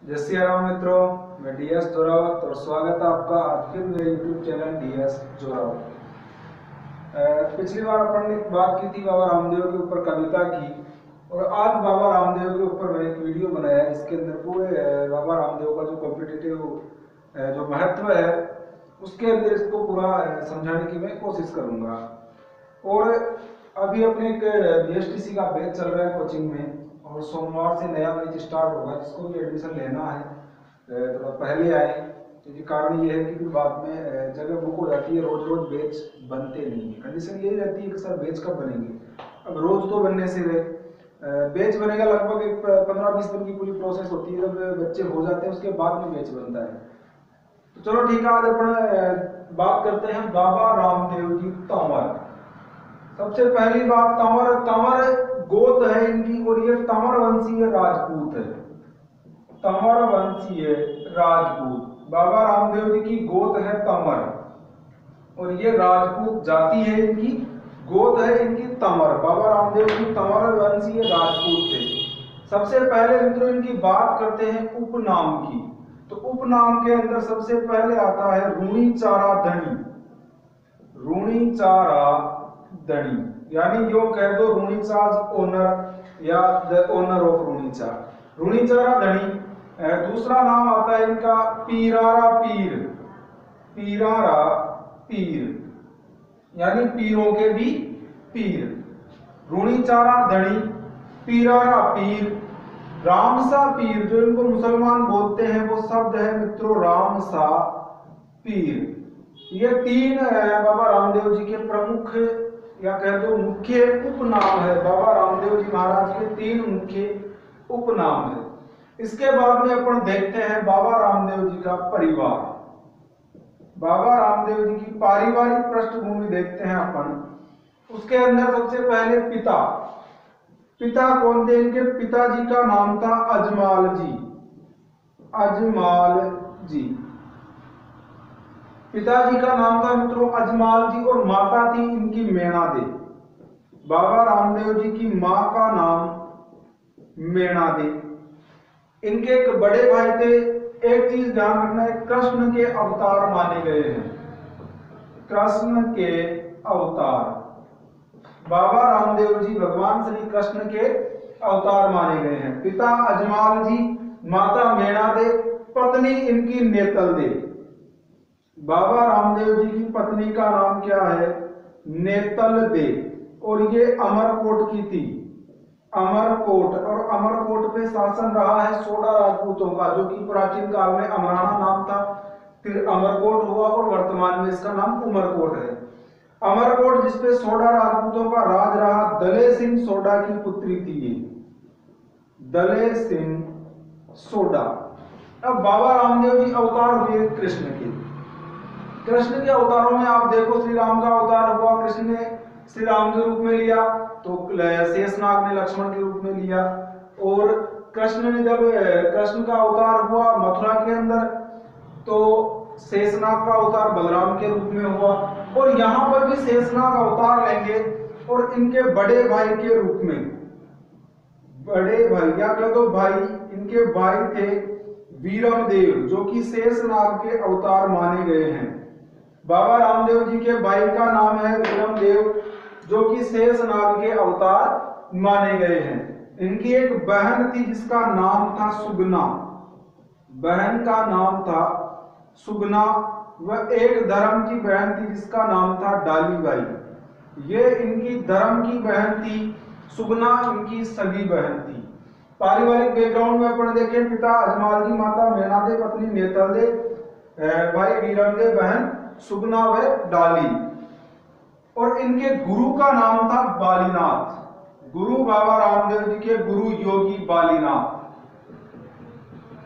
जय श्री राम मित्रों, मैं डीएस जोरावत और स्वागत है आपका आज फिर मेरे यूट्यूब चैनल डीएस जोरावत। पिछली बार अपन ने बात की थी बाबा रामदेव के ऊपर कविता की, और आज बाबा रामदेव के ऊपर मैंने एक वीडियो बनाया है जिसके अंदर पूरे बाबा रामदेव का जो कॉम्पिटिटिव जो महत्व है उसके अंदर इसको पूरा समझाने की मैं कोशिश करूंगा। और अभी अपने एक बीएसटीसी का बैच चल रहा है कोचिंग में, और सोमवार से नया बैच स्टार्ट होगा। जिसको भी एडमिशन लेना है थोड़ा पहले आए, क्योंकि कारण ये है कि फिर बाद में जगह बुक हो जाती है, रोज रोज बैच बनते नहीं है। कंडीशन यही रहती है कि सर बैच कब बनेंगे। अब रोज तो बनने से रहे, बैच बनेगा लगभग एक 15-20 दिन की पूरी प्रोसेस होती है। जब बच्चे हो जाते हैं उसके बाद में बैच बनता है। तो चलो ठीक है, आज अपन बात करते हैं बाबा रामदेव की तंवर। सबसे पहली बात, तंवर गोत है इनकी, और ये तंवर वंशीय राजपूत है। तंवर वंशीय राजपूत, बाबा रामदेव जी की गोत है तंवर, और ये राजपूत जाति है इनकी, गोत है इनकी तंवर। बाबा रामदेव की तंवर वंशीय राजपूत थे। सबसे पहले मित्रों इनकी बात करते हैं उपनाम की। तो उपनाम के अंदर सबसे पहले आता है रूणीचारा धनी। रूणीचारा धनी यानी यो कह दो रूणीचाज ओनर या द ओनर ऑफ रूणीचा, रूणीचारा धनी। दूसरा नाम आता है इनका पीरारा पीर। पीरारा पीर यानी पीरों के भी पीर। रूणीचारा धनी, पीरारा पीर, रामसा पीर। जो इनको मुसलमान बोलते हैं वो शब्द है मित्रों रामसा पीर। ये तीन बाबा रामदेव जी के प्रमुख या कह दो मुख्य उपनाम है। बाबा रामदेव जी महाराज के तीन मुख्य उपनाम है। इसके बाद में अपन देखते हैं बाबा रामदेव जी का परिवार। बाबा रामदेव जी की पारिवारिक पृष्ठभूमि देखते हैं अपन। उसके अंदर सबसे पहले पिता। पिता कौन थे इनके? पिताजी का नाम था अजमाल जी। अजमाल जी, पिताजी का नाम था मित्रों अजमाल जी, और माता थी इनकी मेणा दे। बाबा रामदेव जी की मां का नाम मेणा दे। इनके एक बड़े भाई थे। एक चीज ध्यान रखना है, कृष्ण के अवतार माने गए हैं। कृष्ण के अवतार, बाबा रामदेव जी भगवान श्री कृष्ण के अवतार माने गए हैं। पिता अजमाल जी, माता मेणा दे, पत्नी इनकी नेतल दे। बाबा रामदेव जी की पत्नी का नाम क्या है? नेतल दे, और ये अमरकोट की थी। अमरकोट, और अमरकोट पे शासन रहा है सोडा राजपूतों का, जो कि प्राचीन काल में अमराना नाम था, फिर अमरकोट हुआ और वर्तमान में इसका नाम उमरकोट है। अमरकोट जिसपे सोडा राजपूतों का राज रहा, दले सिंह सोडा की पुत्री थी ये, दले सिंह सोडा। अब बाबा रामदेव जी अवतार हुए कृष्ण के। कृष्ण के अवतारों में आप देखो, श्री राम का अवतार हुआ, कृष्ण ने श्री राम के रूप में लिया, तो शेषनाग ने लक्ष्मण के रूप में लिया। और कृष्ण ने जब कृष्ण का अवतार हुआ मथुरा के अंदर, तो शेषनाग का अवतार बलराम के रूप में हुआ। और यहाँ पर भी शेषनाग अवतार लेंगे, और इनके बड़े भाई के रूप में, बड़े भाई या कह दो भाई, इनके भाई थे वीरमदेव, जो कि शेषनाग के अवतार माने गए हैं। बाबा रामदेव जी के भाई का नाम है वीरमदेव, जो कि शेषनाग के अवतार माने गए हैं। इनकी एक बहन थी जिसका नाम था सुगना। बहन का नाम था सुगना। वह एक धर्म की बहन थी जिसका नाम था डालीबाई। ये इनकी धर्म की बहन थी। सुगना इनकी सगी बहन थी। पारिवारिक बैकग्राउंड में अपन देखें, पिता अजमाल जी, माता मेणा दे, पत्नी नेतल दे, भाई वीरमदेव, बहन सुगना व डाली। और इनके गुरु का नाम था बालीनाथ। गुरु बाबा रामदेव जी के गुरु योगी बालीनाथ।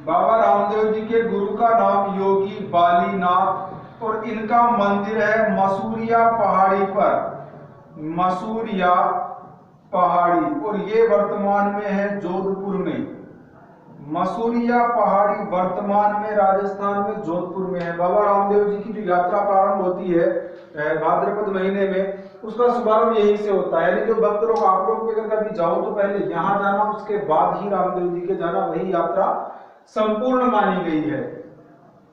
बाबा रामदेव जी के गुरु का नाम योगी बालीनाथ, और इनका मंदिर है मसूरिया पहाड़ी पर। मसूरिया पहाड़ी, और ये वर्तमान में है जोधपुर में। मसूरिया पहाड़ी वर्तमान में राजस्थान में जोधपुर में है। बाबा रामदेव जी की जो यात्रा प्रारंभ होती है भाद्रपद महीने में, उसका शुभारंभ यहीं से होता है। यानी जो भक्त लोग, आप लोग अगर कभी जाओ तो पहले यहाँ जाना, उसके बाद ही रामदेव जी के जाना, वही यात्रा संपूर्ण मानी गई है।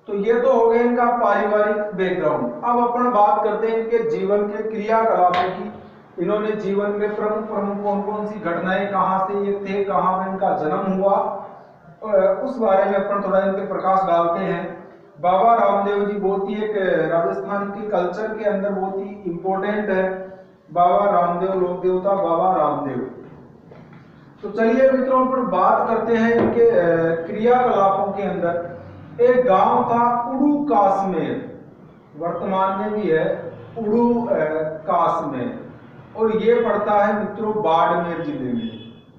तो ये तो हो गया इनका पारिवारिक बैकग्राउंड। अब अपन बात करते हैं इनके जीवन के क्रियाकलापों की। इन्होंने जीवन में प्रमुख प्रमुख कौन कौन सी घटनाएं, कहां से ये थे, कहां में इनका जन्म हुआ, उस बारे में अपन थोड़ा इनके प्रकाश डालते हैं। बाबा रामदेव जी बहुत ही एक राजस्थान के कल्चर के अंदर बहुत ही इंपॉर्टेंट है। बाबा रामदेव, लोक देवता बाबा रामदेव। तो चलिए मित्रों पर बात करते हैं इनके क्रियाकलापों के अंदर। एक गांव था उड़ू कासमेर, वर्तमान में भी है उड़ू कासमेर, और ये पड़ता है मित्रों बाड़मेर जिले में,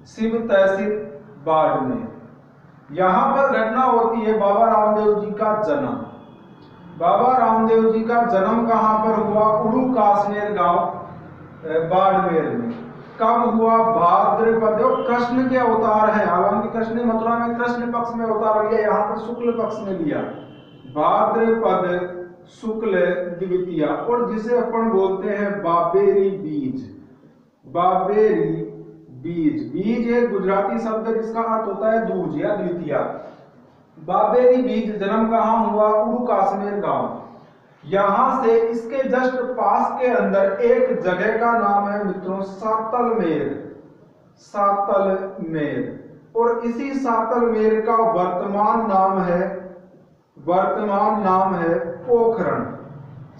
शिव तहसील बाड़मेर। यहां पर घटना होती है बाबा रामदेव जी का जन्म। बाबा रामदेव जी का जन्म कहां पर हुआ? उड़ू कासमेर गांव बाड़मेर में। कब हुआ? भाद्रपद। कृष्ण के अवतार है, हालांकि कृष्ण मथुरा में कृष्ण पक्ष में अवतार लिया, यहाँ पर शुक्ल पक्ष में लिया। भाद्रपद शुक्ल द्वितीया, और जिसे अपन बोलते हैं बाबेरी बीज। बाबेरी बीज, बीज एक गुजराती शब्द है जिसका अर्थ होता है दूज या द्वितीया। बाबेरी बीज जन्म कहाँ हुआ? उड़ू कासमेर गांव। यहां से इसके जस्ट पास के अंदर एक जगह का नाम है मित्रों सातलमेर। सातलमेर, और इसी सातलमेर का वर्तमान नाम है पोखरण।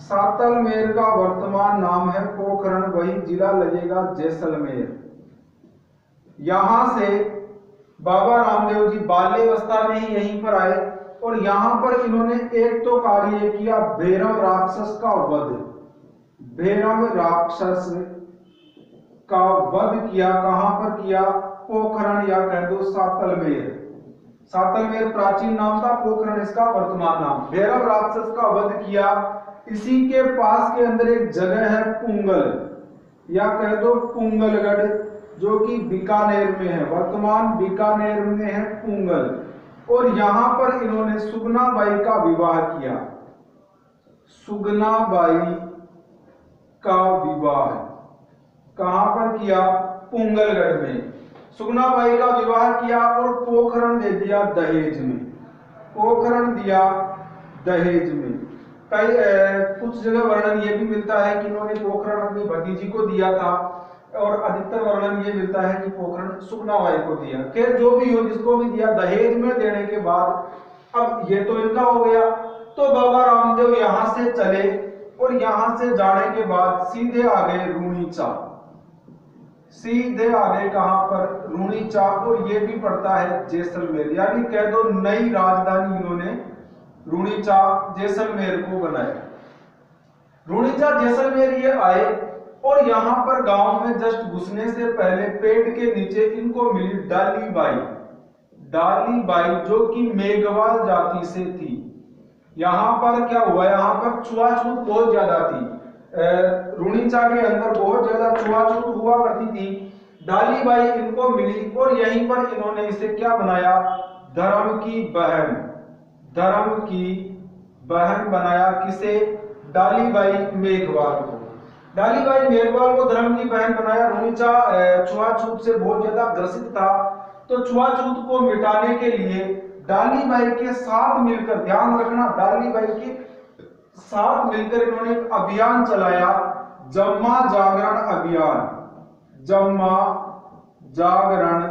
सातलमेर का वर्तमान नाम है पोखरण, वही जिला लगेगा जैसलमेर। यहां से बाबा रामदेव जी बाल्यावस्था में ही यहीं पर आए, और यहां पर इन्होंने एक तो कार्य किया, भैरव राक्षस का वध। भैरव राक्षस का वध किया। कहां पर किया? पोखरण या कह दो सातलमेर। सातलमेर प्राचीन नाम था, पोखरण इसका वर्तमान नाम। भैरव राक्षस का वध किया। इसी के पास के अंदर एक जगह है पुंगल या कह दो पुंगलगढ़, जो कि बीकानेर में है, वर्तमान बीकानेर में है पुंगल। और यहां पर इन्होंने सुगनाबाई का विवाह किया। सुगनाबाई का विवाह कहां पर किया? पुंगलगढ़ में। सुगनाबाई का विवाह किया और पोखरण दे दिया दहेज में। पोखरण दिया दहेज में। कई कुछ जगह वर्णन ये भी मिलता है कि इन्होंने पोखरण अपनी भतीजी को दिया था, और अधिकतर वर्णन ये मिलता है कि पोखरण सुगनाबाई को दिया। खैर जो भी हो, जिसको भी दिया, दहेज में देने के बाद अब ये तो इनका हो गया। तो बाबा रामदेव यहां से चले, और यहां से जाने के बाद सीधे आ गए रूणीचा। सीधे आ गए कहां पर? रूणीचा, और ये भी पड़ता है जैसलमेर, यानी कह दो नई राजधानी इन्होंने रूणीचा जैसलमेर को बनाया। रूणीचा जैसलमेर ये आए, और यहां पर गांव में जस्ट घुसने से पहले पेड़ के नीचे इनको मिली डालीबाई। डालीबाई जो कि मेघवाल जाति से थी। यहां पर क्या हुआ? यहां पर छुआछूत बहुत ज्यादा थी। रूणीचा के अंदर बहुत ज्यादा छुआछूत हुआ करती थी। डालीबाई इनको मिली, और यहीं पर इन्होंने इसे क्या बनाया? धर्म की बहन। धर्म की बहन बनाया। किसे? डालीबाई मेघवाल को। डालीबाई मेघवाल को धर्म की बहन बनाया। रूणीचा छुआछूत से बहुत ज्यादा ग्रसित था, तो छुआछूत को मिटाने के लिए डालीबाई के साथ मिलकर, ध्यान रखना, डालीबाई के साथ मिलकर इन्होंने एक अभियान चलाया, जम्मा जागरण अभियान। जम्मा जागरण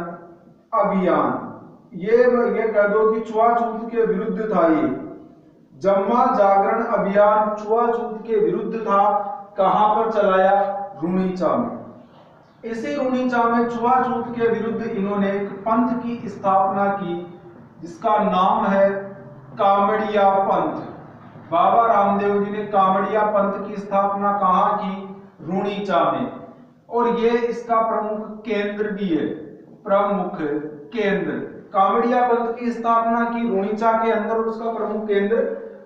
अभियान, ये कह दो कि छुआछूत के विरुद्ध था। ये जम्मा जागरण अभियान छुआछूत के विरुद्ध था। कहां पर चलाया? रूणीचा में। इसी रूणीचा में छुआछूत के विरुद्ध इन्होंने एक पंथ की स्थापना की, जिसका नाम है कामड़िया पंथ। बाबा रामदेव जी ने कामड़िया पंथ की स्थापना कहां की? रूणीचा में। और ये इसका प्रमुख केंद्र भी है, प्रमुख केंद्र। कामड़िया पंथ की स्थापना की रूणीचा के अंदर, उसका प्रमुख केंद्र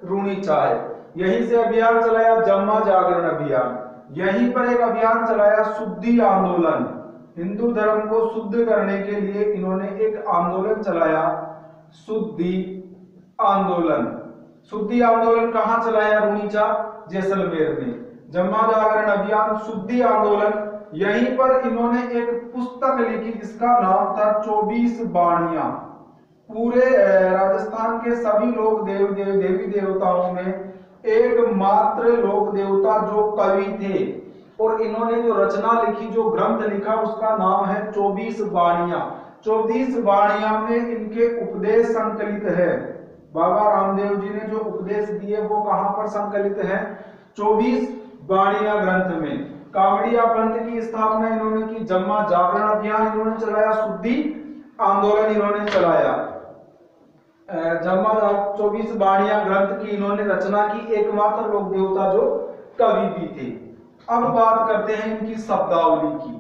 रूणीचा है। यहीं से अभियान चलाया, जम्मा जागरण अभियान। यहीं पर एक अभियान चलाया, शुद्धि आंदोलन। हिंदू धर्म को शुद्ध करने के लिए इन्होंने एक आंदोलन चलाया, शुद्धि आंदोलन। शुद्धि आंदोलन कहां चलाया? रूणीचा जैसलमेर में। जम्मा जागरण अभियान, शुद्धि आंदोलन। यहीं पर इन्होंने एक पुस्तक लिखी जिसका नाम था 24 बाणियां। पूरे राजस्थान के सभी लोक देवी देवताओं में एकमात्र लोक देवता जो कवि थे, और इन्होंने जो रचना लिखी, जो ग्रंथ लिखा, उसका नाम है 24 बाणियां। 24 बाणियां में इनके उपदेश संकलित है। बाबा रामदेव जी ने जो उपदेश दिए वो कहां पर संकलित है? 24 बाणियां ग्रंथ में। कावड़िया पंथ की स्थापना इन्होंने की, जम्मा जागरण अभियान इन्होंने चलाया, शुद्धि आंदोलन इन्होंने चलाया। जम्मा 24 बाणियां ग्रंथ की इन्होंने रचना की, एकमात्र लोक देवता जो कवि भी थे। अब बात करते हैं इनकी शब्दावली की,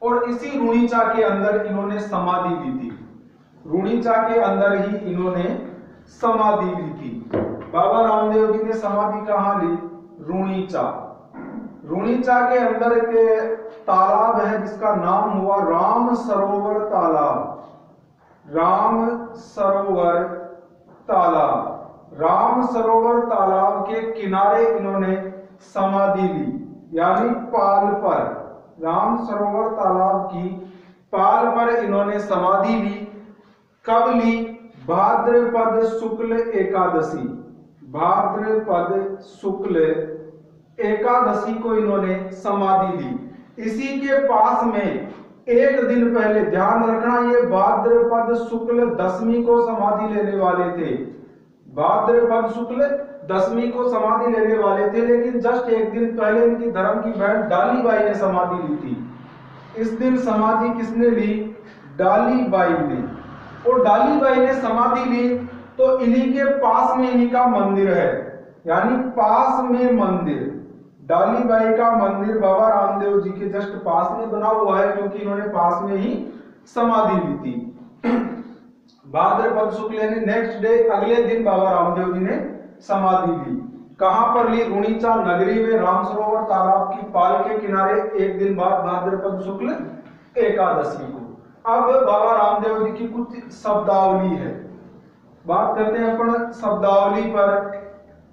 और इसी रुणीचा के अंदर इन्होंने समाधि ली थी। रुणीचा के अंदर ही इन्होंने समाधि ली थी। बाबा रामदेव जी ने समाधि कहां ली? रुणीचा। रुणीचा के अंदर के तालाब है जिसका नाम हुआ राम सरोवर तालाब। राम सरोवर तालाब। राम सरोवर तालाब के किनारे इन्होंने समाधि ली, यानी पाल पर। राम सरोवर तालाब की पाल पर इन्होंने समाधि ली। कब ली? भाद्रपद शुक्ल एकादशी। भाद्रपद शुक्ल एकादशी को इन्होंने समाधि ली। इसी के पास में एक दिन पहले, ध्यान रखना, ये भाद्रपद शुक्ल दशमी को समाधि लेने वाले थे। भाद्रपद शुक्ल दशमी को समाधि लेने वाले थे, लेकिन जस्ट एक दिन पहले इनकी धर्म की बहन डालीबाई ने समाधि ली थी। इस दिन समाधि किसने ली? डालीबाई ने। और डालीबाई ने समाधि ली तो इन्हीं के पास में इन्हीं का मंदिर है, यानी पास में मंदिर। डालीबाई का मंदिर बाबा रामदेव जी के जस्ट पास में बना हुआ है, क्योंकि इन्होंने पास में ही समाधि ली थी। भाद्रपद शुक्ल यानी नेक्स्ट डे, अगले दिन बाबा रामदेव जी ने समाधि ली। कहां पर ली? रुणीचा नगरी में, राम सरोवर तालाब की पाल के किनारे, एक दिन बाद भाद्रपद शुक्ल एकादशी को। अब बाबा रामदेव जी की कुछ शब्दावली है, बात करते हैं अपन शब्दावली पर।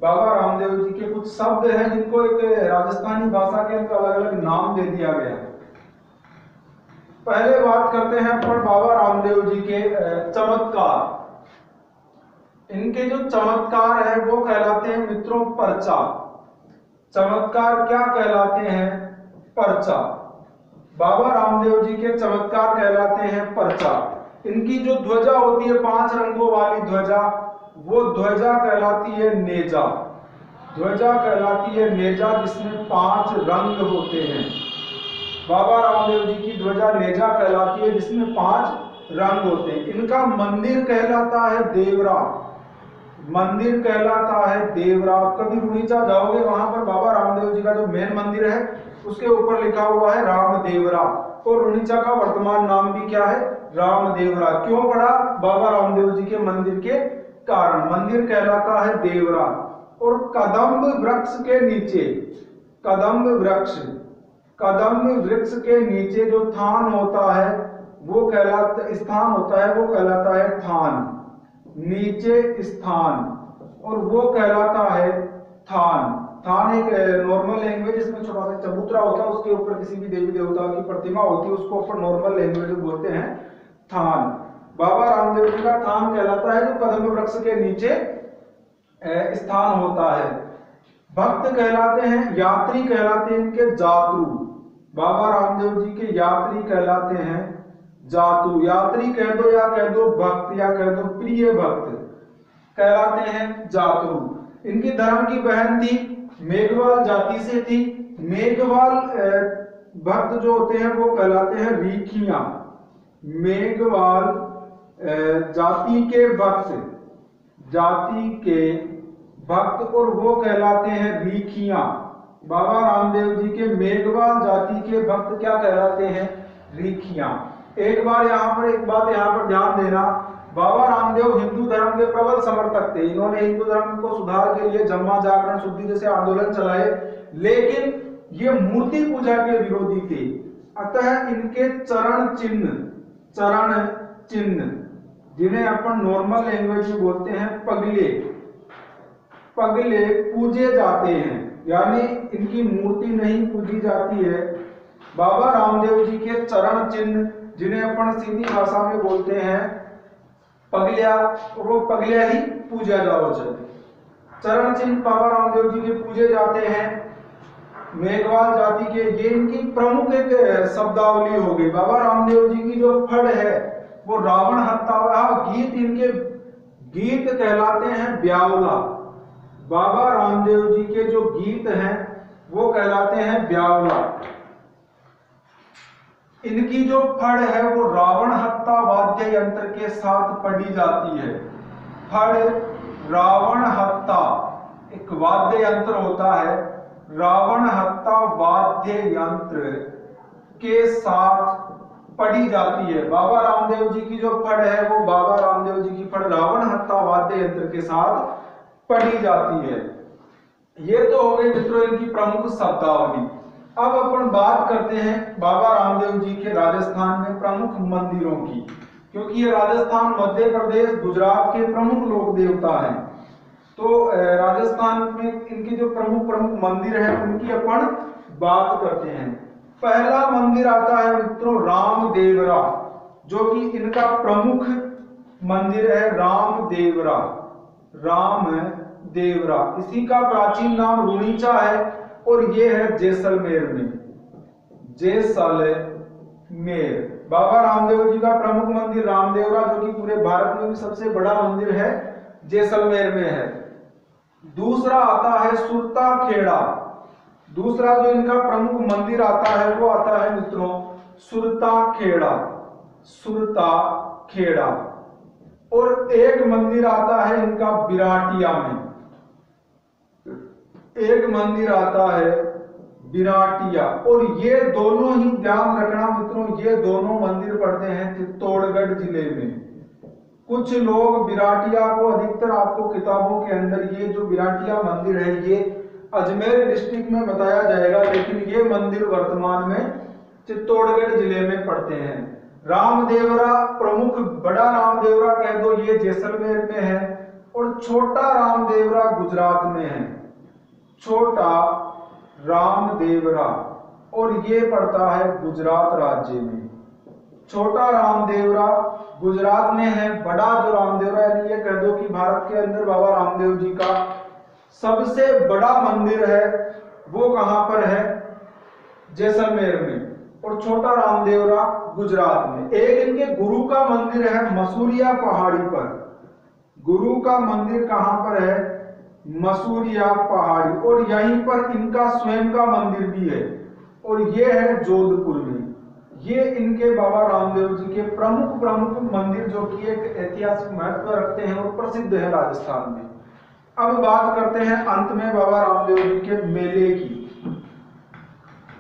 बाबा रामदेव जी के कुछ शब्द हैं जिनको एक राजस्थानी भाषा के अंदर अलग अलग नाम दे दिया गया। पहले बात करते हैं अपन बाबा रामदेव जी के चमत्कार। इनके जो चमत्कार है वो कहलाते हैं मित्रों पर्चा। चमत्कार क्या कहलाते हैं? पर्चा। बाबा रामदेव जी के चमत्कार कहलाते हैं पर्चा। इनकी जो ध्वजा होती है 5 रंगों वाली ध्वजा, वो ध्वजा कहलाती है नेजा। ध्वजा कहलाती है नेजा, जिसमें 5 रंग होते हैं। बाबा रामदेव जी की ध्वजा नेजा कहलाती है, जिसमें 5 रंग होते हैं। इनका मंदिर कहलाता है देवरा। मंदिर कहलाता है देवरा। कभी रुणीचा जाओगे, वहां पर बाबा रामदेव जी का जो मेन मंदिर है उसके ऊपर लिखा हुआ है रामदेवरा, और रुणीचा का वर्तमान नाम भी क्या है? रामदेवरा। क्यों पड़ा? बाबा रामदेव जी के मंदिर के कारण मंदिर कहलाता है देवरा। और कदम्ब वृक्ष के नीचे, कदम्ब वृक्ष के नीचे जो थान होता है वो कहलाता, स्थान होता है वो कहलाता है थान। नीचे स्थान, और वो कहलाता है थान। थान एक नॉर्मल लैंग्वेज, इसमें छोटा सा चबूतरा होता है, उसके ऊपर किसी भी देवी देवता की प्रतिमा होती है, उसको अपन नॉर्मल लैंग्वेज में बोलते हैं थान। बाबा रामदेव जी का थान कहलाता है जो कदम्ब वृक्ष के नीचे स्थान होता है। भक्त कहलाते हैं, यात्री कहलाते हैं इनके जातू। बाबा रामदेव जी के यात्री कहलाते हैं जातू। यात्री कह दो या कह दो भक्त या कह दो प्रिय भक्त, कहलाते हैं जातू। इनकी धर्म की बहन थी, मेघवाल जाति से थी। मेघवाल भक्त जो होते हैं वो कहलाते हैं रीखियां। मेघवाल जाति के भक्त, जाति के भक्त, और वो कहलाते हैं रीखियां। बाबा रामदेव जी के मेघवाल जाति के भक्त क्या कहलाते हैं? रीखियां। एक बात यहाँ पर ध्यान देना, बाबा रामदेव हिंदू धर्म के प्रबल समर्थक थे। इन्होंने हिंदू धर्म को सुधार के लिए जम्मा जागरण शुद्धि जैसे आंदोलन चलाए, लेकिन ये मूर्ति पूजा के विरोधी थे। अतः इनके चरण चिन्ह जिन्हें अपन नॉर्मल लैंग्वेज में बोलते हैं पगले पूजे जाते हैं, यानी इनकी मूर्ति नहीं पूजी जाती है। बाबा रामदेव जी के चरण चिन्ह जिन्हें अपन सीधी भाषा में बोलते हैं पगलिया, वो पगलिया ही पूजा जाओ चले। चरण चिन्ह बाबा रामदेव जी के पूजे जाते हैं। मेघवाल जाति के, ये इनकी प्रमुख एक शब्दावली हो गई। बाबा रामदेव जी की जो फड़ है वो रावण हत्या गीत, इनके गीत कहलाते हैं ब्यावला। बाबा रामदेव जी के जो गीत हैं वो कहलाते हैं ब्यावला। इनकी जो फड़ है वो रावण हत्या वाद्य यंत्र के साथ पढ़ी जाती है। फड़ रावण हत्या एक वाद्य यंत्र होता है, रावण हत्या वाद्य यंत्र के साथ पढ़ी जाती है। बाबा रामदेव जी की जो फड़ है वो बाबा रामदेव जी की फड़ रावण हत्या वाद्य यंत्र के साथ पढ़ी जाती है। ये तो हो गई मित्रों इनकी प्रमुख शब्दावली। अब अपन बात करते हैं बाबा रामदेव जी के राजस्थान में प्रमुख मंदिरों की, क्योंकि ये राजस्थान, मध्य प्रदेश, गुजरात के प्रमुख लोक देवता हैं। तो राजस्थान में इनके जो प्रमुख मंदिर हैं उनकी अपन बात करते हैं। पहला मंदिर आता है मित्रों रामदेवरा, जो कि इनका प्रमुख मंदिर है। रामदेवरा, रामदेवरा, इसी का प्राचीन नाम रुणीचा है और ये है जैसलमेर में, जैसलमेर। बाबा रामदेव जी का प्रमुख मंदिर रामदेवरा, जो कि पूरे भारत में भी सबसे बड़ा मंदिर है, जैसलमेर में है। दूसरा आता है सुरता खेड़ा। दूसरा जो इनका प्रमुख मंदिर आता है वो आता है मित्रों सुरता खेड़ा, सुरता खेड़ा। और एक मंदिर आता है इनका बिराटिया में, एक मंदिर आता है बिराटिया। और ये दोनों ही ध्यान रखना मित्रों, ये दोनों मंदिर पड़ते हैं चित्तौड़गढ़ जिले में। कुछ लोग बिराटिया को, अधिकतर आपको किताबों के अंदर ये जो बिराटिया मंदिर है ये अजमेर डिस्ट्रिक्ट में बताया जाएगा, लेकिन ये मंदिर वर्तमान में चित्तौड़गढ़ जिले में पड़ते हैं। रामदेवरा प्रमुख, बड़ा रामदेवरा कह दो, ये जैसलमेर में है। और छोटा रामदेवरा गुजरात में है, छोटा रामदेवरा, और ये पड़ता है गुजरात राज्य में। छोटा रामदेवरा गुजरात में है। बड़ा जो रामदेवरा, यानी ये कह दो कि भारत के अंदर बाबा रामदेव जी का सबसे बड़ा मंदिर है वो कहां पर है, जैसलमेर में। और छोटा रामदेवरा गुजरात में। एक इनके गुरु का मंदिर है मसूरिया पहाड़ी पर। गुरु का मंदिर कहां पर है, मसूरिया पहाड़ी। और यहीं पर इनका स्वयं का मंदिर भी है, और ये है जोधपुर में। ये इनके बाबा रामदेव जी के प्रमुख मंदिर, जो कि एक ऐतिहासिक महत्व रखते हैं और प्रसिद्ध है राजस्थान में। अब बात करते हैं अंत में बाबा रामदेव जी के मेले की।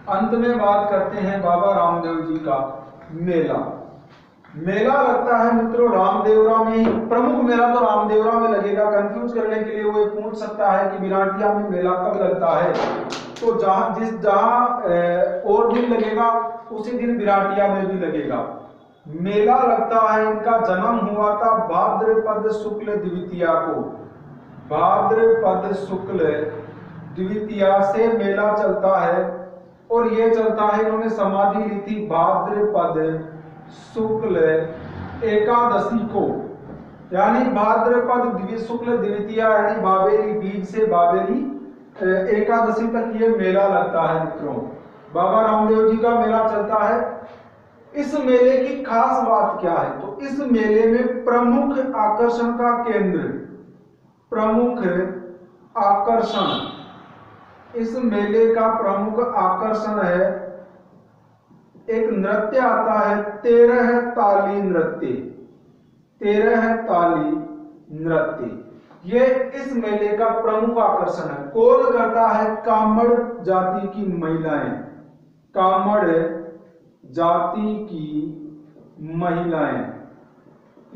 अंत में बात करते हैं बाबा रामदेव जी का मेला। मेला लगता है मित्रों रामदेवरा में ही। प्रमुख मेला तो रामदेवरा में लगेगा। कंफ्यूज करने के लिए वो पूछ सकता है कि बिराटिया में मेला कब लगता है, तो जहां और दिन लगेगा उसी दिन बिराटिया में भी लगेगा। मेला लगता है, इनका जन्म हुआ था भाद्रपद शुक्ल द्वितीया को। भाद्रपद शुक्ल द्वितीया से मेला चलता है, और ये चलता है, इन्होंने समाधि ली थी भाद्रपद शुक्ल एकादशी को, यानी भाद्रपद शुक्ल द्वितीया यानी बाबेरी बीज से बाबेरी एकादशी तक ये मेला लगता है मित्रों। बाबा रामदेव जी का मेला चलता है। इस मेले की खास बात क्या है, तो इस मेले में प्रमुख आकर्षण का केंद्र, प्रमुख आकर्षण, इस मेले का प्रमुख आकर्षण है एक नृत्य आता है 13 ताली नृत्य। 13 ताली नृत्य ये इस मेले का प्रमुख आकर्षण है। कौन करता है, कामड़ जाति की महिलाएं। कामड़ जाति की महिलाएं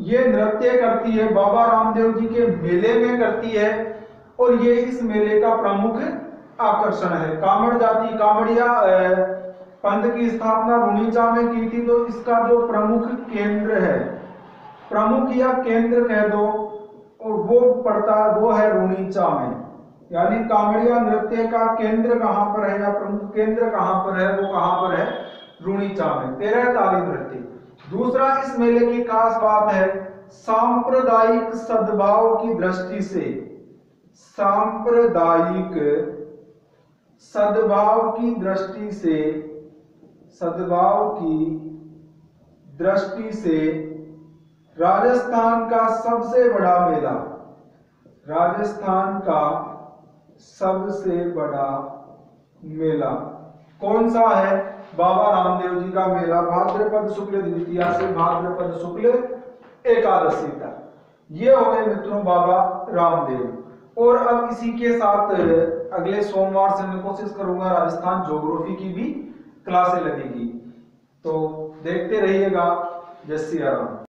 ये नृत्य करती है, बाबा रामदेव जी के मेले में करती है, और ये इस मेले का प्रमुख आकर्षण है। कामड़ जाति, कामड़िया पंथ की स्थापना रुणीचा में की थी, तो इसका जो प्रमुख केंद्र है, प्रमुख या केंद्र कह दो, और वो पड़ता है, वो है रुणीचा में। यानी कामड़िया नृत्य का केंद्र कहां पर है या प्रमुख केंद्र कहां पर है, वो कहां पर है, रुणीचा में। 13 ताली नृत्य। दूसरा इस मेले की खास बात है सांप्रदायिक सद्भाव की दृष्टि से, सांप्रदायिक सद्भाव की दृष्टि से, सद्भाव की दृष्टि से राजस्थान का सबसे बड़ा मेला, राजस्थान का सबसे बड़ा मेला कौन सा है? बाबा रामदेव जी का मेला, भाद्रपद शुक्ल द्वितीया से भाद्रपद शुक्ल एकादशी तक। ये हो गए मित्रों बाबा रामदेव। और अब इसी के साथ अगले सोमवार से मैं कोशिश करूंगा राजस्थान ज्योग्राफी की भी क्लासें लगेगी, तो देखते रहिएगा। जय श्री राम।